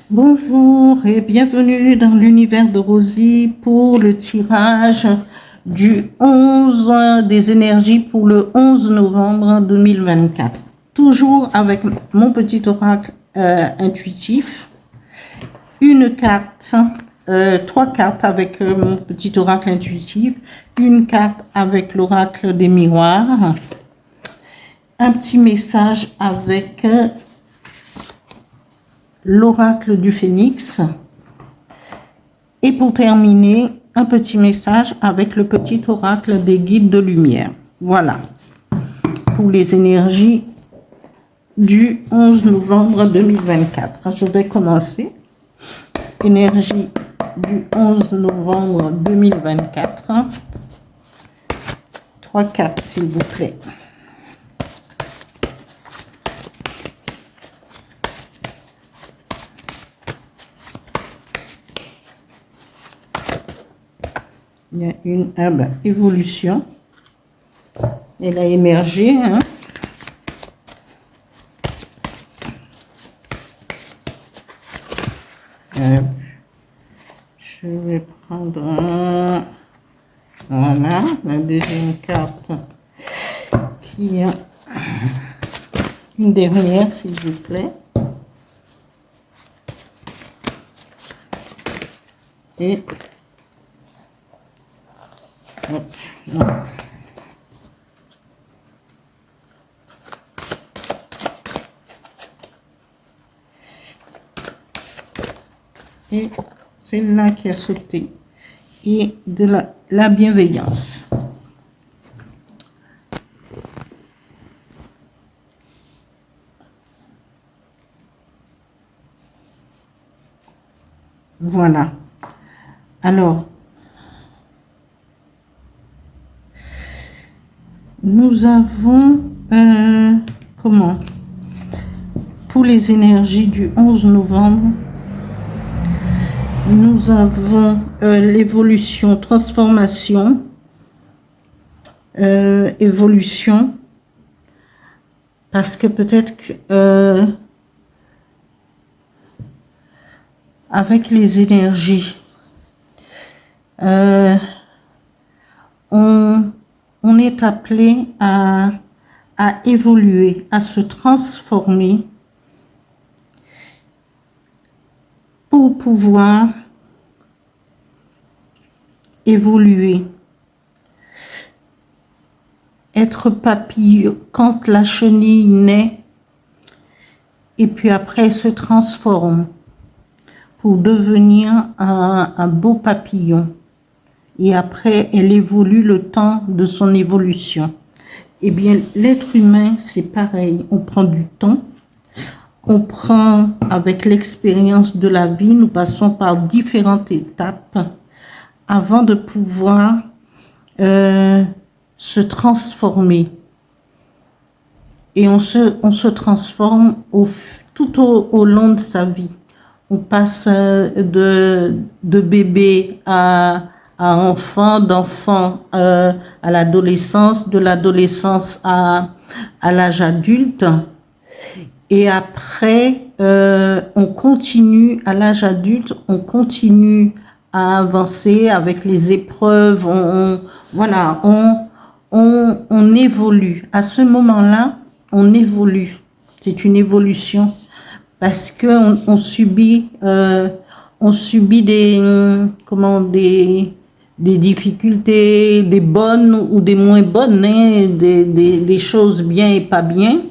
Bonjour et bienvenue dans l'univers de Rosie pour le tirage du 11 des énergies pour le 11 novembre 2024. Toujours avec mon petit oracle intuitif, une carte, trois cartes avec mon petit oracle intuitif, une carte avec l'oracle des miroirs, un petit message avec l'oracle du phénix et pour terminer un petit message avec le petit oracle des guides de lumière. Voilà pour les énergies du 11 novembre 2024. Je vais commencer. Énergie du 11 novembre 2024. Trois cartes s'il vous plaît. Il y a une évolution. Elle a émergé. Hein. Je vais prendre voilà, la deuxième carte qui a une dernière, s'il vous plaît. Et non. Et celle-là qui a sauté et de la bienveillance. Voilà. Alors, nous avons, comment? Pour les énergies du 11 novembre, nous avons l'évolution, transformation, évolution, parce que peut-être avec les énergies, on est appelé à évoluer, à se transformer pour pouvoir évoluer. Être papillon, quand la chenille naît, et puis après se transforme pour devenir un beau papillon. Et après, elle évolue le temps de son évolution. Eh bien, l'être humain, c'est pareil. On prend du temps. On prend, avec l'expérience de la vie, nous passons par différentes étapes avant de pouvoir se transformer. Et on se transforme tout au long de sa vie. On passe de bébé à enfant, d'enfant à l'adolescence, de l'adolescence à l'âge adulte. Et après, on continue à l'âge adulte, on continue à avancer avec les épreuves. Voilà, on évolue. À ce moment-là, on évolue. C'est une évolution parce que on subit des difficultés, des bonnes ou des moins bonnes, hein, des choses bien et pas bien.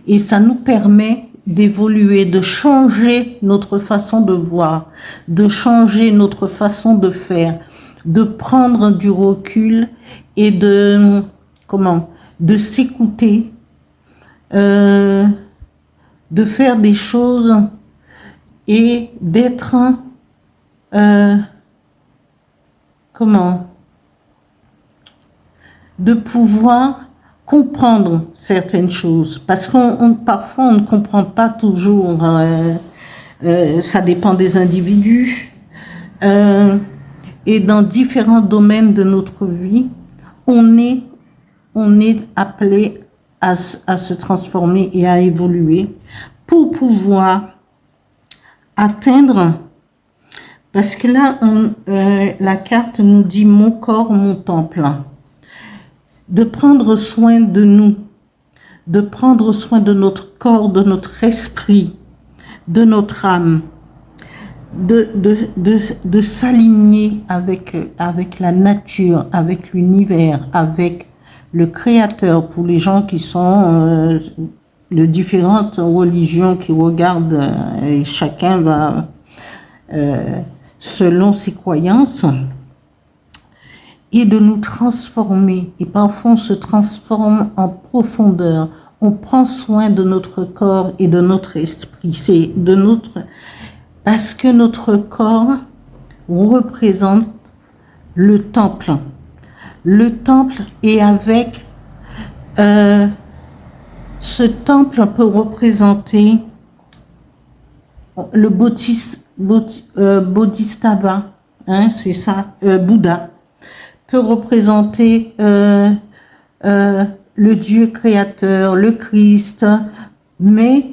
Et ça nous permet d'évoluer, de changer notre façon de voir, de changer notre façon de faire, de prendre du recul et de s'écouter, de faire des choses et d'être de pouvoir comprendre certaines choses, parce parfois on ne comprend pas toujours, ça dépend des individus, et dans différents domaines de notre vie, on est appelé à se transformer et à évoluer pour pouvoir atteindre, parce que là, la carte nous dit mon corps, mon temple, de prendre soin de nous, de prendre soin de notre corps, de notre esprit, de notre âme, de s'aligner avec la nature, avec l'univers, avec le Créateur, pour les gens qui sont de différentes religions qui regardent, et chacun va selon ses croyances, et de nous transformer. Et parfois on se transforme en profondeur, on prend soin de notre corps et de notre esprit, c'est de notre... Parce que notre corps représente le temple. Le temple, et avec ce temple peut représenter le Bodhisattva, hein, c'est ça, Bouddha, peut représenter le Dieu créateur, le Christ, mais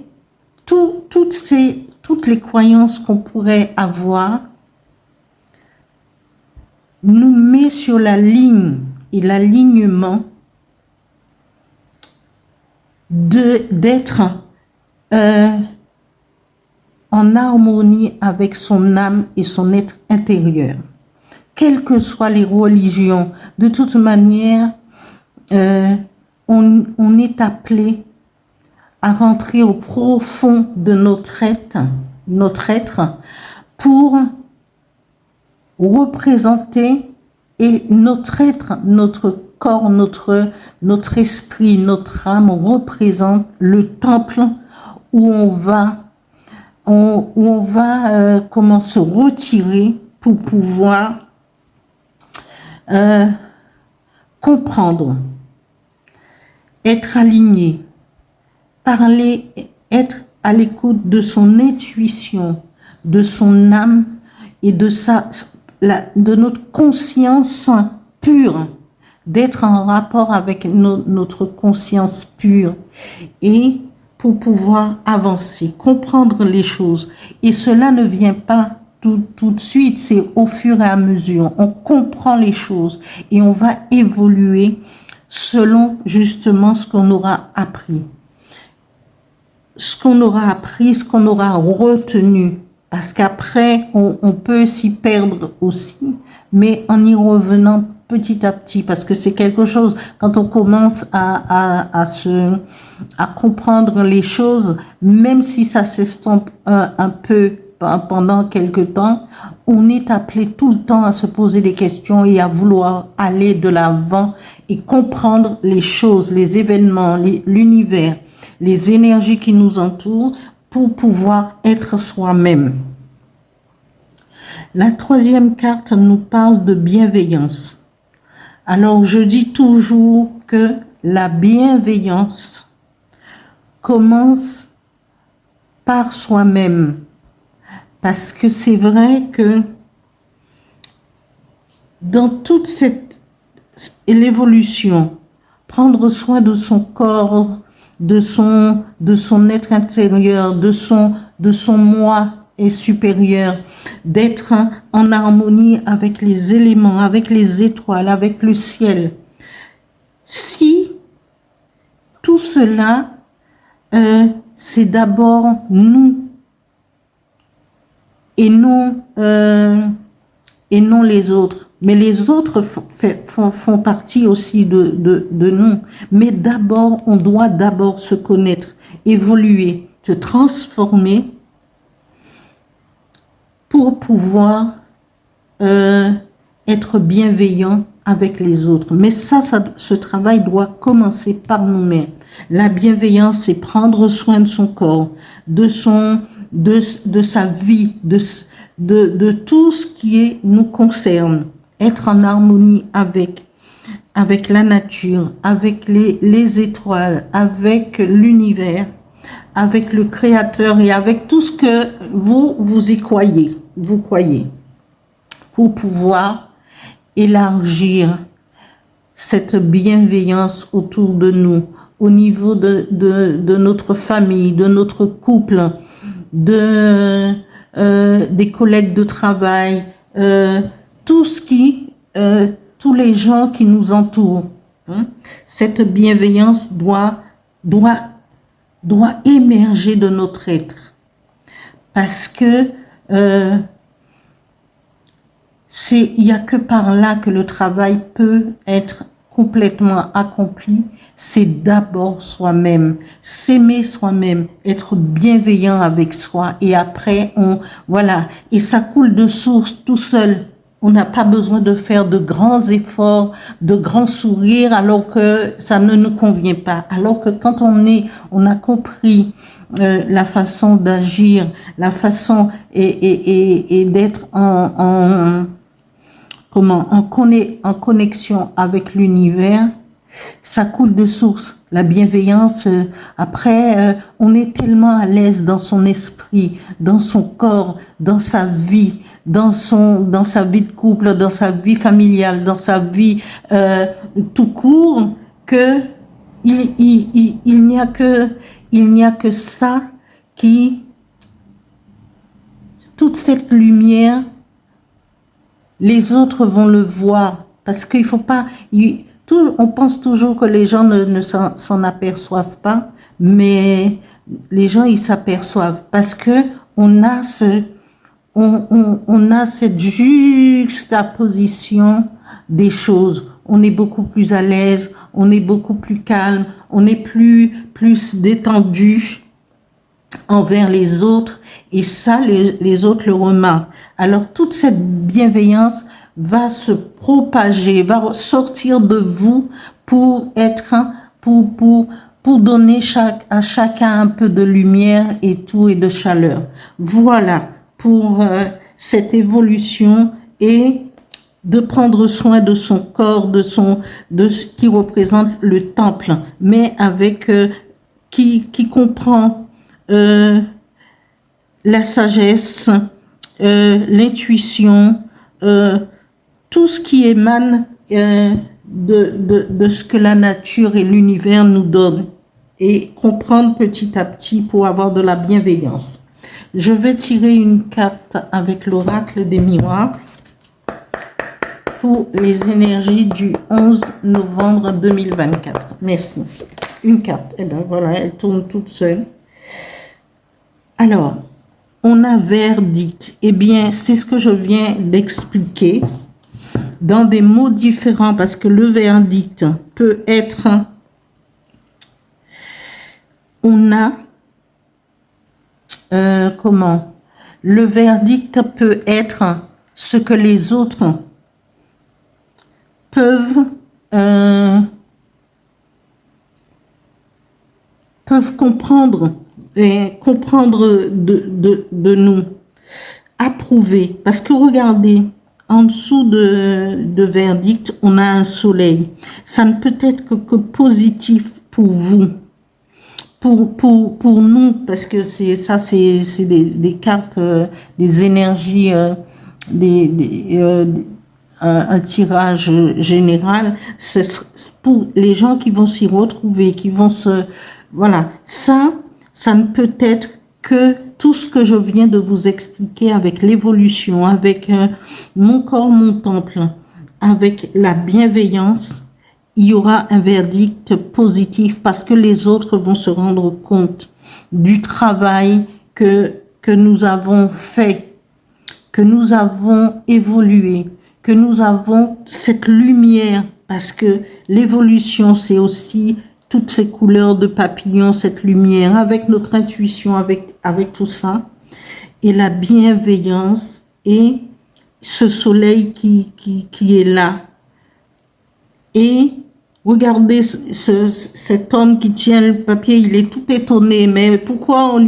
toutes les croyances qu'on pourrait avoir nous met sur la ligne et l'alignement d'être en harmonie avec son âme et son être intérieur. Quelles que soient les religions, de toute manière, on est appelé à rentrer au profond de notre être pour représenter, et notre être, notre corps, notre esprit, notre âme représente le temple où on va comment se retirer pour pouvoir comprendre, être aligné, parler, être à l'écoute de son intuition, de son âme et de notre conscience pure, d'être en rapport avec notre conscience pure, et pour pouvoir avancer, comprendre les choses. Et cela ne vient pas tout de suite, c'est au fur et à mesure. On comprend les choses et on va évoluer selon justement ce qu'on aura appris. Ce qu'on aura appris, ce qu'on aura retenu. Parce qu'après, on peut s'y perdre aussi, mais en y revenant petit à petit, parce que c'est quelque chose, quand on commence à comprendre les choses, même si ça s'estompe un peu pendant quelque temps, on est appelé tout le temps à se poser des questions et à vouloir aller de l'avant et comprendre les choses, les événements, l'univers, les énergies qui nous entourent, pour pouvoir être soi-même. La troisième carte nous parle de bienveillance. Alors, je dis toujours que la bienveillance commence par soi-même. Parce que c'est vrai que dans toute l'évolution, prendre soin de son corps, de son être intérieur, de son moi est supérieur, d'être en harmonie avec les éléments, avec les étoiles, avec le ciel. Si tout cela, c'est d'abord nous et non les autres. Mais les autres font partie aussi de nous. Mais d'abord, on doit d'abord se connaître, évoluer, se transformer pour pouvoir être bienveillant avec les autres. Mais ce travail doit commencer par nous-mêmes. La bienveillance, c'est prendre soin de son corps, de sa vie, de tout ce qui nous concerne. Être en harmonie avec la nature, avec les étoiles, avec l'univers, avec le Créateur et avec tout ce que vous y croyez, pour pouvoir élargir cette bienveillance autour de nous, au niveau de notre famille, de notre couple, de des collègues de travail, tout ce qui, tous les gens qui nous entourent. Hein. Cette bienveillance doit émerger de notre être. Parce que il n'y a que par là que le travail peut être complètement accompli. C'est d'abord soi-même, s'aimer soi-même, être bienveillant avec soi, et après voilà, et ça coule de source tout seul. On n'a pas besoin de faire de grands efforts, de grands sourires, alors que ça ne nous convient pas. Alors que quand on a compris la façon d'agir, la façon et d'être en connexion avec l'univers, ça coule de source. La bienveillance, après, on est tellement à l'aise dans son esprit, dans son corps, dans sa vie, dans sa vie de couple, dans sa vie familiale, dans sa vie tout court, que il n'y a que ça qui, toute cette lumière, les autres vont le voir, parce qu'il faut pas, on pense toujours que les gens ne s'en aperçoivent pas, mais les gens ils s'aperçoivent, parce que on a cette juxtaposition des choses. On est beaucoup plus à l'aise, on est beaucoup plus calme, on est plus détendu envers les autres, et ça, les autres le remarquent. Alors, toute cette bienveillance va se propager, va sortir de vous pour donner à chacun un peu de lumière et de chaleur. Voilà pour cette évolution, et de prendre soin de son corps, de ce qui représente le temple, mais avec qui comprend la sagesse, l'intuition, tout ce qui émane de ce que la nature et l'univers nous donnent, et comprendre petit à petit pour avoir de la bienveillance. Je vais tirer une carte avec l'oracle des miroirs pour les énergies du 11 novembre 2024. Merci. Une carte. Et bien voilà, elle tourne toute seule. Alors, on a verdict. Eh bien, c'est ce que je viens d'expliquer dans des mots différents, parce que le verdict peut être, on a, le verdict peut être ce que les autres peuvent comprendre, et comprendre de nous, approuver. Parce que regardez, en dessous de verdict, on a un soleil. Ça ne peut être que positif pour vous, pour nous, parce que c'est des cartes, des énergies, un tirage général. C'est pour les gens qui vont s'y retrouver, qui vont voilà, ça ne peut être que tout ce que je viens de vous expliquer, avec l'évolution, avec mon corps, mon temple, avec la bienveillance. Il y aura un verdict positif, parce que les autres vont se rendre compte du travail que nous avons fait, que nous avons évolué, que nous avons cette lumière, parce que l'évolution, c'est aussi toutes ces couleurs de papillons, cette lumière, avec notre intuition, avec tout ça, et la bienveillance, et ce soleil qui est là. Et regardez cet homme qui tient le papier, il est tout étonné, mais pourquoi on va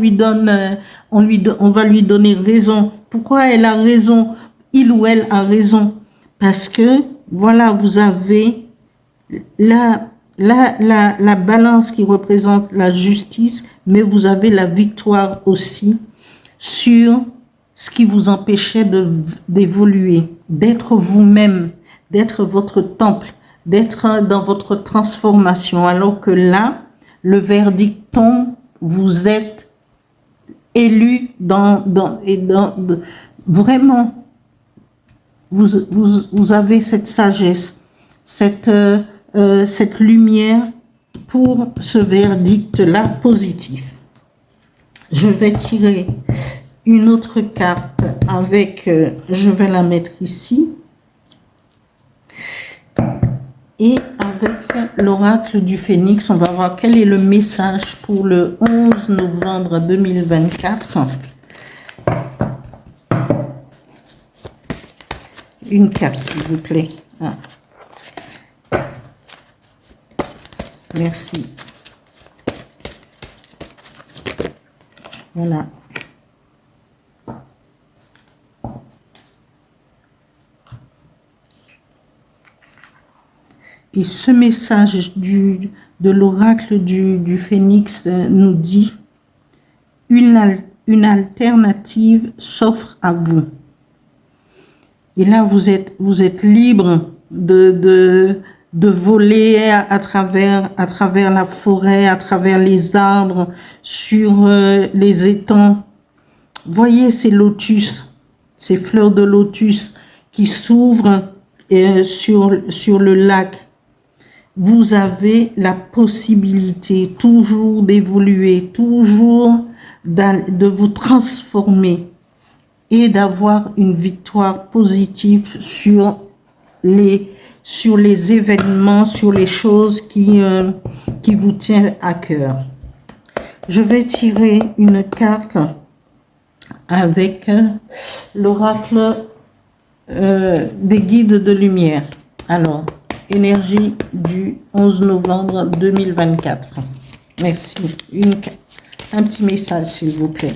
lui donner raison? Pourquoi elle a raison? Il ou elle a raison? Parce que, voilà, vous avez la balance qui représente la justice, mais vous avez la victoire aussi sur ce qui vous empêchait d'évoluer, d'être vous-même, d'être votre temple, d'être dans votre transformation. Alors que là, le verdict tombe, vous êtes élu vraiment, vous avez cette sagesse, cette lumière pour ce verdict-là positif. Je vais tirer une autre carte avec, je vais la mettre ici, et avec l'oracle du Phénix, on va voir quel est le message pour le 11 novembre 2024. Une carte, s'il vous plaît. Ah. Merci. Voilà. Et ce message de l'oracle du Phénix nous dit une alternative s'offre à vous. Et là, vous êtes libre de voler à travers la forêt, à travers les arbres, sur les étangs. Voyez ces lotus, ces fleurs de lotus qui s'ouvrent sur le lac. Vous avez la possibilité toujours d'évoluer, toujours de vous transformer et d'avoir une victoire positive sur les événements, sur les choses qui vous tiennent à cœur. Je vais tirer une carte avec l'oracle des guides de lumière. Alors, énergie du 11 novembre 2024. Merci. Un petit message, s'il vous plaît.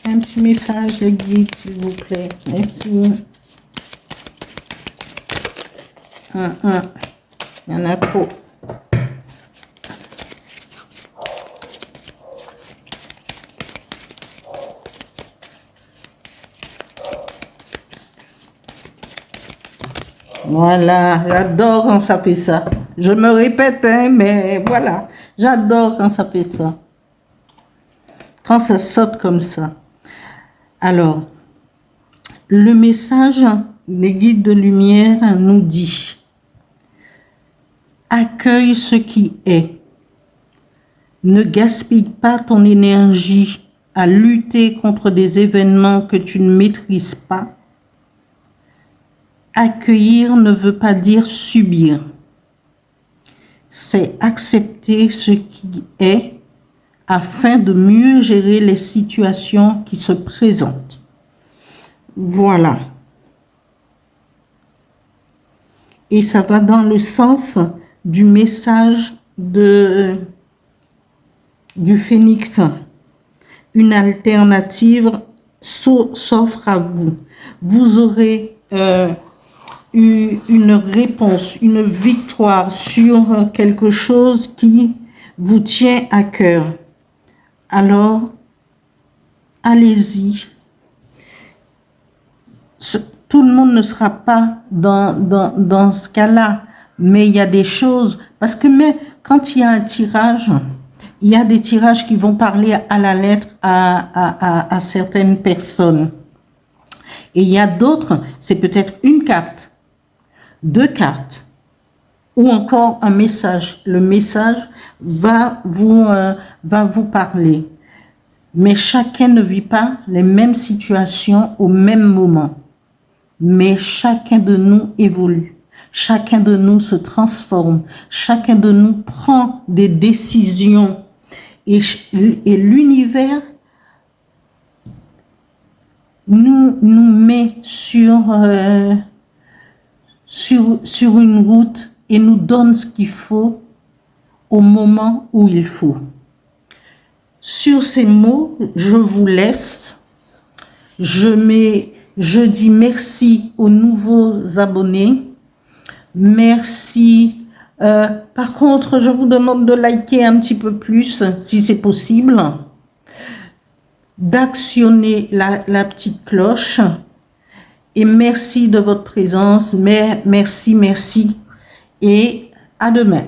Un petit message, les guides, s'il vous plaît. Merci. Il y en a trop. Voilà, j'adore quand ça fait ça. Je me répète, hein, mais voilà, j'adore quand ça fait ça. Quand ça saute comme ça. Alors, le message des guides de lumière nous dit: accueille ce qui est. Ne gaspille pas ton énergie à lutter contre des événements que tu ne maîtrises pas. Accueillir ne veut pas dire subir. C'est accepter ce qui est afin de mieux gérer les situations qui se présentent. Voilà. Et ça va dans le sens du message du Phénix. Une alternative s'offre à vous. Vous aurez eu une réponse, une victoire sur quelque chose qui vous tient à cœur. Alors, allez-y. Tout le monde ne sera pas dans ce cas-là, mais il y a des choses, parce que même quand il y a un tirage, il y a des tirages qui vont parler à la lettre à certaines personnes. Et il y a d'autres, c'est peut-être une carte, 2 cartes, ou encore un message. Le message va vous parler. Mais chacun ne vit pas les mêmes situations au même moment. Mais chacun de nous évolue. Chacun de nous se transforme. Chacun de nous prend des décisions. Et l'univers nous met sur une route et nous donne ce qu'il faut au moment où il faut. Sur ces mots, je vous laisse. Je mets Je dis merci aux nouveaux abonnés. Merci. Par contre, je vous demande de liker un petit peu plus, si c'est possible, d'actionner la petite cloche. Et merci de votre présence. Merci. Et à demain.